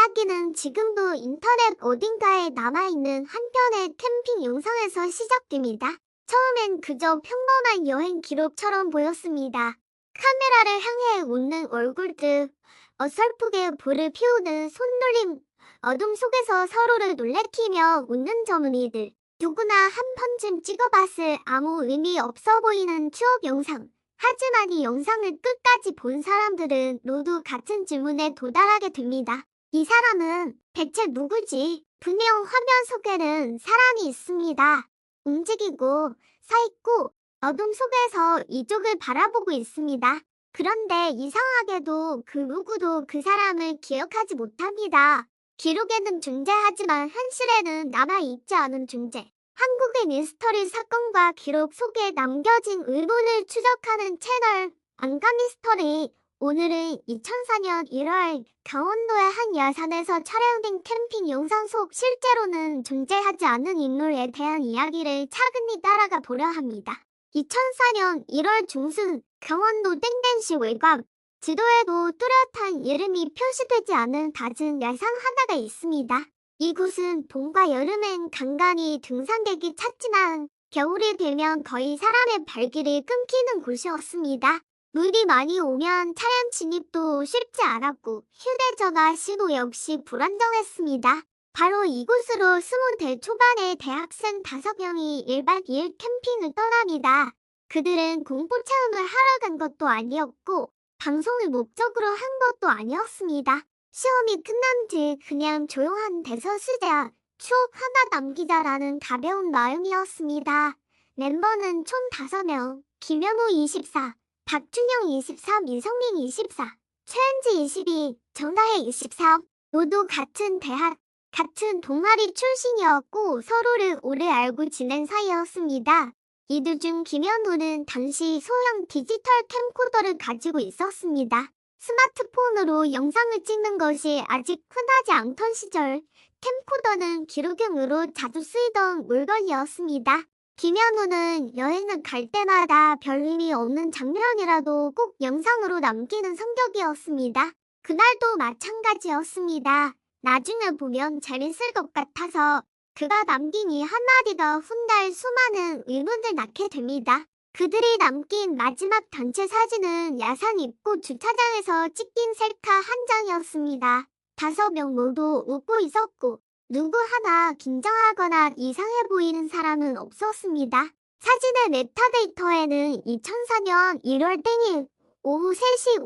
이야기는 지금도 인터넷 어딘가에 남아있는 한 편의 캠핑 영상에서 시작됩니다. 처음엔 그저 평범한 여행 기록처럼 보였습니다. 카메라를 향해 웃는 얼굴들, 어설프게 불을 피우는 손놀림, 어둠 속에서 서로를 놀래키며 웃는 젊은이들. 누구나 한 번쯤 찍어봤을 아무 의미 없어 보이는 추억 영상. 하지만 이 영상을 끝까지 본 사람들은 모두 같은 질문에 도달하게 됩니다. 이 사람은 대체 누구지? 분명 화면 속에는 사람이 있습니다. 움직이고 서 있고 어둠 속에서 이쪽을 바라보고 있습니다. 그런데 이상하게도 그 누구도 그 사람을 기억하지 못합니다. 기록에는 존재하지만 현실에는 남아있지 않은 존재. 한국의 미스터리 사건과 기록 속에 남겨진 의문을 추적하는 채널 안가미스터리. 오늘은 2004년 1월 강원도의 한 야산에서 촬영된 캠핑 영상 속 실제로는 존재하지 않는 인물에 대한 이야기를 차근히 따라가 보려 합니다. 2004년 1월 중순 강원도 땡땡시 외곽. 지도에도 뚜렷한 이름이 표시되지 않은 낮은 야산 하나가 있습니다. 이곳은 봄과 여름엔 간간히 등산객이 찾지만 겨울이 되면 거의 사람의 발길이 끊기는 곳이었습니다. 물이 많이 오면 차량 진입도 쉽지 않았고 휴대전화 신호 역시 불안정했습니다. 바로 이곳으로 20대 초반의 대학생 5명이 1박 2일 캠핑을 떠납니다. 그들은 공포 체험을 하러 간 것도 아니었고 방송을 목적으로 한 것도 아니었습니다. 시험이 끝난 뒤 그냥 조용한 대서수자, 추억 하나 남기자라는 가벼운 마음이었습니다. 멤버는 총 5명, 김현우 24, 박준영 23, 이성민 24, 최은지 22, 정다혜 23. 모두 같은 대학, 같은 동아리 출신이었고 서로를 오래 알고 지낸 사이였습니다. 이들 중 김현우는 당시 소형 디지털 캠코더를 가지고 있었습니다. 스마트폰으로 영상을 찍는 것이 아직 흔하지 않던 시절, 캠코더는 기록용으로 자주 쓰이던 물건이었습니다. 김현우는 여행을 갈 때마다 별 의미 없는 장면이라도 꼭 영상으로 남기는 성격이었습니다. 그날도 마찬가지였습니다. 나중에 보면 재밌을 것 같아서 그가 남긴 이 한마디가 훗날 수많은 의문을 낳게 됩니다. 그들이 남긴 마지막 단체 사진은 야산 입구 주차장에서 찍힌 셀카 한 장이었습니다. 5명 모두 웃고 있었고 누구 하나 긴장하거나 이상해 보이는 사람은 없었습니다. 사진의 메타데이터에는 2004년 1월 땡일 오후 3시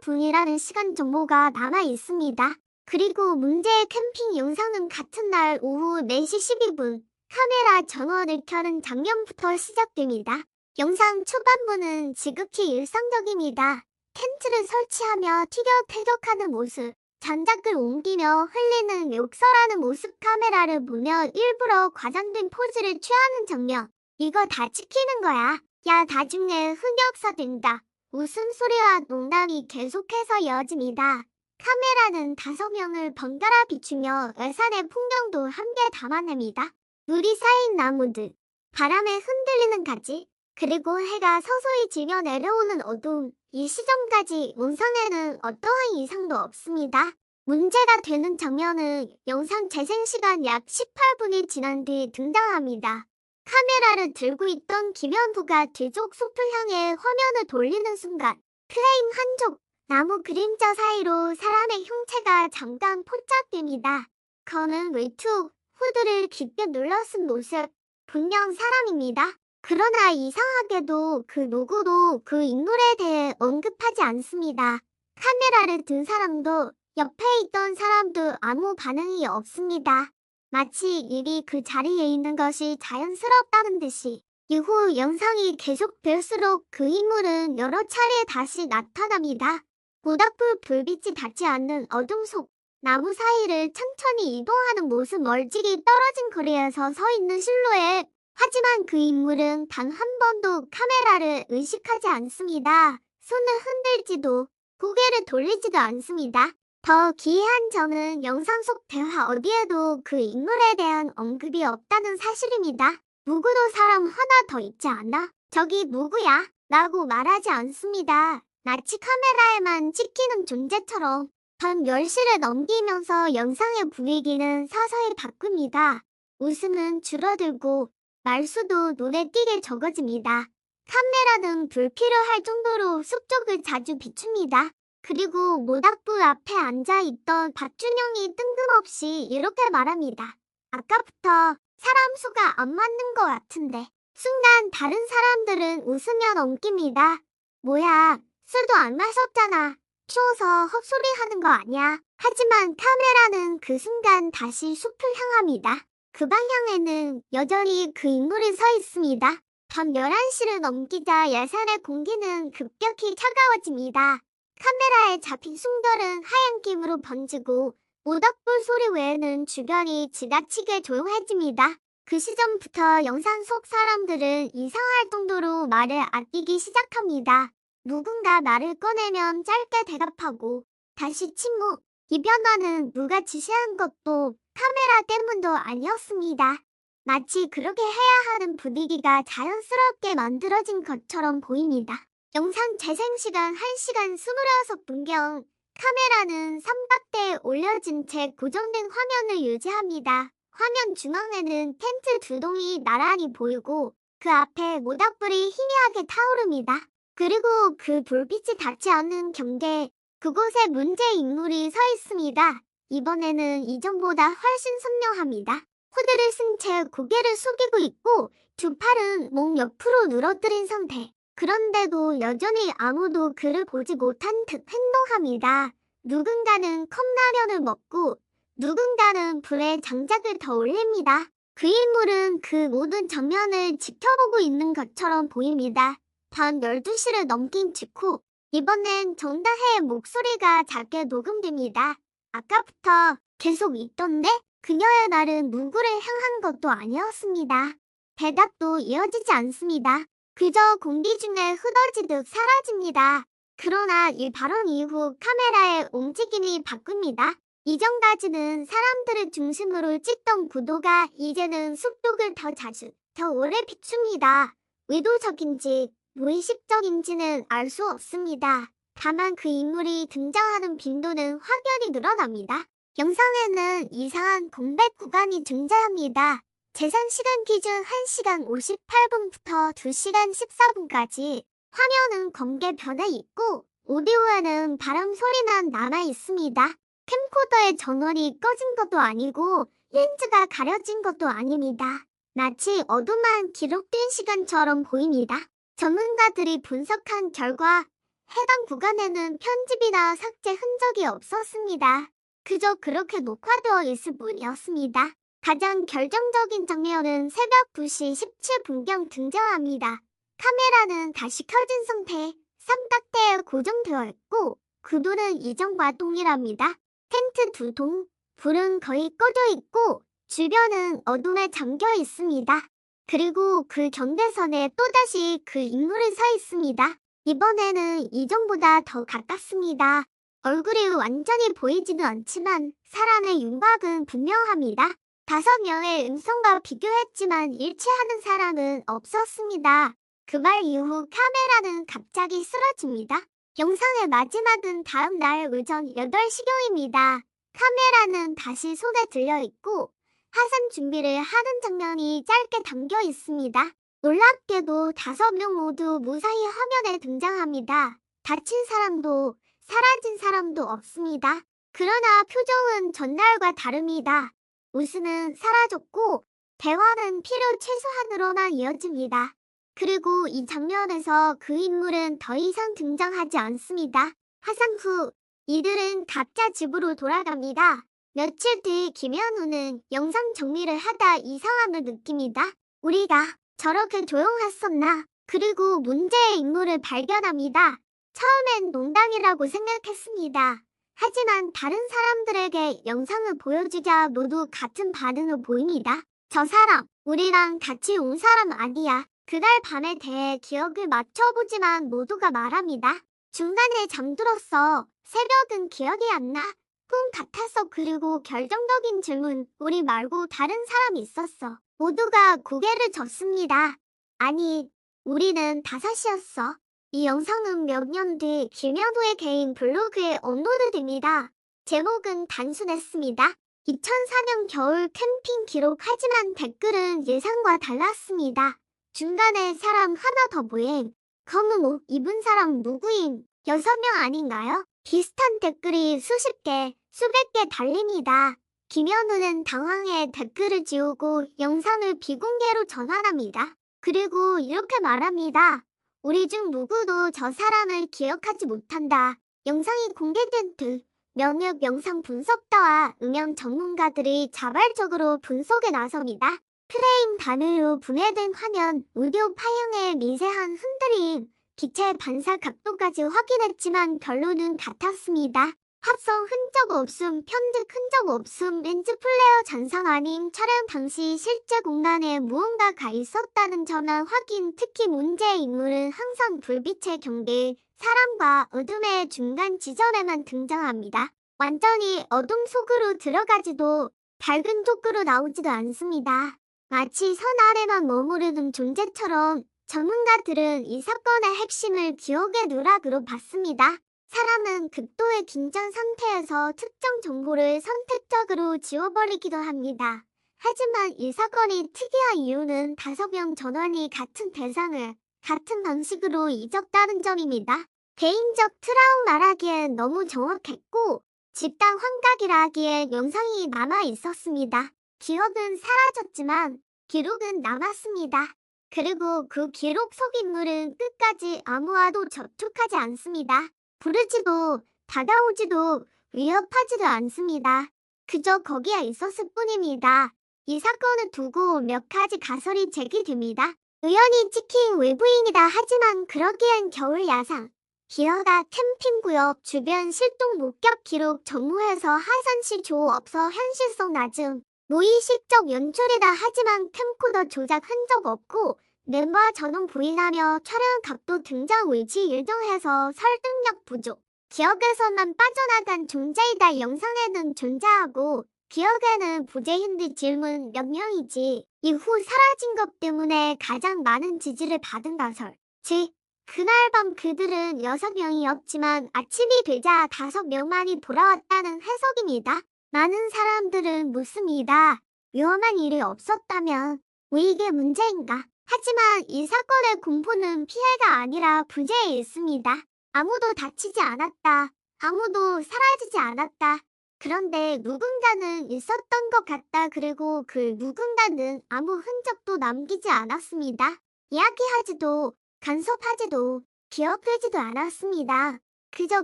58분이라는 시간 정보가 남아 있습니다. 그리고 문제의 캠핑 영상은 같은 날 오후 4시 12분 카메라 전원을 켜는 장면부터 시작됩니다. 영상 초반부는 지극히 일상적입니다. 텐트를 설치하며 티격태격하는 모습, 장작을 옮기며 흘리는 욕설하는 모습, 카메라를 보며 일부러 과장된 포즈를 취하는 장면. 이거 다 찍히는 거야. 야, 나중에 흑역사 된다. 웃음소리와 농담이 계속해서 이어집니다. 카메라는 5명을 번갈아 비추며 야산의 풍경도 함께 담아냅니다. 물이 쌓인 나무들, 바람에 흔들리는 가지, 그리고 해가 서서히 지며 내려오는 어둠. 이 시점까지 영상에는 어떠한 이상도 없습니다. 문제가 되는 장면은 영상 재생시간 약 18분이 지난 뒤 등장합니다. 카메라를 들고 있던 김현부가 뒤쪽 숲을 향해 화면을 돌리는 순간 프레임 한쪽 나무 그림자 사이로 사람의 형체가 잠깐 포착됩니다. 검은 외투, 후드를 깊게 눌러 쓴 모습, 분명 사람입니다. 그러나 이상하게도 그 누구도 그 인물에 대해 언급하지 않습니다. 카메라를 든 사람도 옆에 있던 사람도 아무 반응이 없습니다. 마치 일이 그 자리에 있는 것이 자연스럽다는 듯이. 이후 영상이 계속될수록 그 인물은 여러 차례 다시 나타납니다. 모닥불 불빛이 닿지 않는 어둠 속 나무 사이를 천천히 이동하는 모습, 멀찍이 떨어진 거리에서 서 있는 실루엣. 하지만 그 인물은 단 한 번도 카메라를 의식하지 않습니다. 손을 흔들지도 고개를 돌리지도 않습니다. 더 기이한 점은 영상 속 대화 어디에도 그 인물에 대한 언급이 없다는 사실입니다. 누구도 사람 하나 더 있지 않아? 저기 누구야? 라고 말하지 않습니다. 마치 카메라에만 찍히는 존재처럼. 밤 10시를 넘기면서 영상의 분위기는 서서히 바뀝니다. 웃음은 줄어들고 말수도 눈에 띄게 적어집니다. 카메라는 불필요할 정도로 숲쪽을 자주 비춥니다. 그리고 모닥불 앞에 앉아있던 박준영이 뜬금없이 이렇게 말합니다. 아까부터 사람 수가 안 맞는 것 같은데. 순간 다른 사람들은 웃으며 넘깁니다. 뭐야, 술도 안 마셨잖아. 추워서 헛소리하는 거 아니야. 하지만 카메라는 그 순간 다시 숲을 향합니다. 그 방향에는 여전히 그 인물이 서 있습니다. 밤 11시를 넘기자 야산의 공기는 급격히 차가워집니다. 카메라에 잡힌 숨결은 하얀 김으로 번지고 모닥불 소리 외에는 주변이 지나치게 조용해집니다. 그 시점부터 영상 속 사람들은 이상할 정도로 말을 아끼기 시작합니다. 누군가 말을 꺼내면 짧게 대답하고 다시 침묵. 이 변화는 누가 지시한 것도 카메라 때문도 아니었습니다. 마치 그렇게 해야 하는 분위기가 자연스럽게 만들어진 것처럼 보입니다. 영상 재생시간 1시간 26분경. 카메라는 삼각대에 올려진 채 고정된 화면을 유지합니다. 화면 중앙에는 텐트 두 동이 나란히 보이고 그 앞에 모닥불이 희미하게 타오릅니다. 그리고 그 불빛이 닿지 않는 경계, 그곳에 문제의 인물이 서 있습니다. 이번에는 이전보다 훨씬 선명합니다. 후드를 쓴 채 고개를 숙이고 있고 두 팔은 목 옆으로 늘어뜨린 상태. 그런데도 여전히 아무도 그를 보지 못한 듯 행동합니다. 누군가는 컵라면을 먹고 누군가는 불에 장작을 더 올립니다. 그 인물은 그 모든 장면을 지켜보고 있는 것처럼 보입니다. 밤 12시를 넘긴 직후 이번엔 정다혜의 목소리가 작게 녹음됩니다. 아까부터 계속 있던데? 그녀의 말은 누구를 향한 것도 아니었습니다. 대답도 이어지지 않습니다. 그저 공기 중에 흐더지듯 사라집니다. 그러나 이 발언 이후 카메라의 움직임이 바뀝니다. 이전까지는 사람들을 중심으로 찍던 구도가 이제는 숲속을 더 자주, 더 오래 비춥니다. 의도적인지 무의식적인지는 알 수 없습니다. 다만 그 인물이 등장하는 빈도는 확연히 늘어납니다. 영상에는 이상한 공백 구간이 존재합니다. 재산 시간 기준 1시간 58분부터 2시간 14분까지 화면은 검게 변해 있고 오디오에는 바람 소리만 남아 있습니다. 캠코더의 전원이 꺼진 것도 아니고 렌즈가 가려진 것도 아닙니다. 마치 어둠만 기록된 시간처럼 보입니다. 전문가들이 분석한 결과 해당 구간에는 편집이나 삭제 흔적이 없었습니다. 그저 그렇게 녹화되어 있을 뿐이었습니다. 가장 결정적인 장면은 새벽 2시 17분경 등장합니다. 카메라는 다시 켜진 상태, 삼각대에 고정되어 있고 구도는 이전과 동일합니다. 텐트 두 동, 불은 거의 꺼져 있고 주변은 어둠에 잠겨 있습니다. 그리고 그 경계선에 또다시 그 인물이 서 있습니다. 이번에는 이전보다 더 가깝습니다. 얼굴이 완전히 보이지는 않지만 사람의 윤곽은 분명합니다. 5명의 음성과 비교했지만 일치하는 사람은 없었습니다. 그 말 이후 카메라는 갑자기 쓰러집니다. 영상의 마지막은 다음 날 오전 8시경입니다. 카메라는 다시 손에 들려있고 하산 준비를 하는 장면이 짧게 담겨 있습니다. 놀랍게도 5명 모두 무사히 화면에 등장합니다. 다친 사람도 사라진 사람도 없습니다. 그러나 표정은 전날과 다릅니다. 웃음은 사라졌고 대화는 필요 최소한으로만 이어집니다. 그리고 이 장면에서 그 인물은 더 이상 등장하지 않습니다. 하산 후 이들은 각자 집으로 돌아갑니다. 며칠 뒤 김현우는 영상 정리를 하다 이상함을 느낍니다. 우리가 저렇게 조용했었나? 그리고 문제의 인물을 발견합니다. 처음엔 농담이라고 생각했습니다. 하지만 다른 사람들에게 영상을 보여주자 모두 같은 반응을 보입니다. 저 사람, 우리랑 같이 온 사람 아니야. 그날 밤에 대해 기억을 맞춰보지만 모두가 말합니다. 중간에 잠들었어. 새벽은 기억이 안 나. 꿈 같았어. 그리고 결정적인 질문, 우리 말고 다른 사람이 있었어. 모두가 고개를 젓습니다. 아니, 우리는 5이었어. 이 영상은 몇 년 뒤 김현우의 개인 블로그에 업로드됩니다. 제목은 단순했습니다. 2004년 겨울 캠핑 기록 하지만 댓글은 예상과 달랐습니다. 중간에 사람 하나 더 보행. 검은 옷 입은 사람 누구임? 6명 아닌가요? 비슷한 댓글이 수십 개, 수백 개 달립니다. 김현우는 당황해 댓글을 지우고 영상을 비공개로 전환합니다. 그리고 이렇게 말합니다. 우리 중 누구도 저 사람을 기억하지 못한다. 영상이 공개된 뒤 몇몇 영상 분석가와 음향 전문가들이 자발적으로 분석에 나섭니다. 프레임 단위로 분해된 화면, 오디오 파형의 미세한 흔들림, 빛의 반사 각도까지 확인했지만 결론은 같았습니다. 합성 흔적 없음, 편집 흔적 없음, 렌즈 플레어 잔상 아님, 촬영 당시 실제 공간에 무언가가 있었다는 점은 확인. 특히 문제의 인물은 항상 불빛의 경계, 사람과 어둠의 중간 지점에만 등장합니다. 완전히 어둠 속으로 들어가지도 밝은 쪽으로 나오지도 않습니다. 마치 선 아래만 머무르는 존재처럼 전문가들은 이 사건의 핵심을 기억의 누락으로 봤습니다. 사람은 극도의 긴장 상태에서 특정 정보를 선택적으로 지워버리기도 합니다. 하지만 이 사건이 특이한 이유는 5명 전원이 같은 대상을 같은 방식으로 잊었다는 점입니다. 개인적 트라우마라기엔 너무 정확했고 집단 환각이라기엔 영상이 남아 있었습니다. 기억은 사라졌지만 기록은 남았습니다. 그리고 그 기록 속 인물은 끝까지 아무와도 접촉하지 않습니다. 부르지도 다가오지도 위협하지도 않습니다. 그저 거기에 있었을 뿐입니다. 이 사건을 두고 몇 가지 가설이 제기됩니다. 우연히 찍힌 외부인이다 하지만 그러기엔 겨울 야상, 기어가 캠핑구역 주변 실종 목격 기록 정무에서 하산시 조 없어 현실성 낮음, 무의식적 연출이다 하지만 캠코더 조작 흔적 없고 멤버 전원 부인하며 촬영 각도 등장 위치 일정해서 설득력 부족. 기억에서만 빠져나간 존재이다 영상에는 존재하고 기억에는 부재인들 질문 몇 명이지 이후 사라진 것 때문에 가장 많은 지지를 받은 가설. 즉 그날 밤 그들은 6명이었지만 아침이 되자 5명만이 돌아왔다는 해석입니다. 많은 사람들은 묻습니다. 위험한 일이 없었다면 왜 이게 문제인가? 하지만 이 사건의 공포는 피해가 아니라 부재에 있습니다. 아무도 다치지 않았다. 아무도 사라지지 않았다. 그런데 누군가는 있었던 것 같다. 그리고 그 누군가는 아무 흔적도 남기지 않았습니다. 이야기하지도 간섭하지도 기억되지도 않았습니다. 그저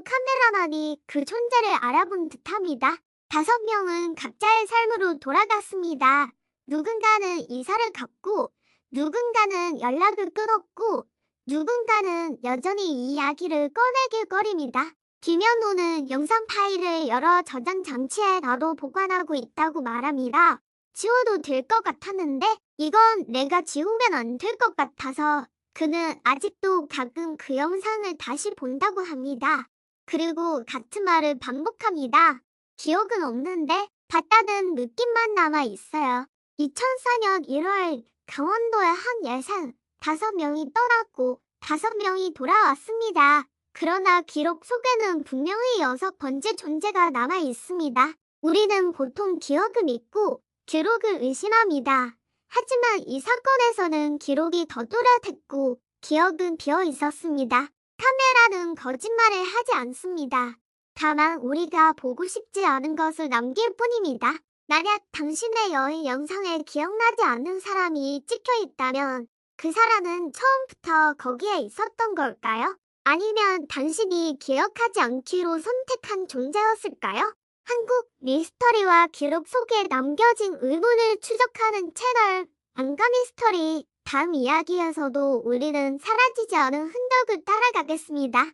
카메라만이 그 존재를 알아본 듯합니다. 5명은 각자의 삶으로 돌아갔습니다. 누군가는 이사를 갔고 누군가는 연락을 끊었고 누군가는 여전히 이 이야기를 꺼내길 거립니다. 김현우는 영상 파일을 여러 저장 장치에 나도 보관하고 있다고 말합니다. 지워도 될 것 같았는데 이건 내가 지우면 안 될 것 같아서 그는 아직도 가끔 그 영상을 다시 본다고 합니다. 그리고 같은 말을 반복합니다. 기억은 없는데 봤다는 느낌만 남아 있어요. 2004년 1월 강원도의 한 예산 5명이 떠났고 5명이 돌아왔습니다. 그러나 기록 속에는 분명히 6번째 존재가 남아 있습니다. 우리는 보통 기억을 믿고 기록을 의심합니다. 하지만 이 사건에서는 기록이 더 또렷했고 기억은 비어 있었습니다. 카메라는 거짓말을 하지 않습니다. 다만 우리가 보고 싶지 않은 것을 남길 뿐입니다. 만약 당신의 여행 영상에 기억나지 않는 사람이 찍혀 있다면 그 사람은 처음부터 거기에 있었던 걸까요? 아니면 당신이 기억하지 않기로 선택한 존재였을까요? 한국 미스터리와 기록 속에 남겨진 의문을 추적하는 채널 안가미스터리 다음 이야기에서도 우리는 사라지지 않은 흔적을 따라가겠습니다.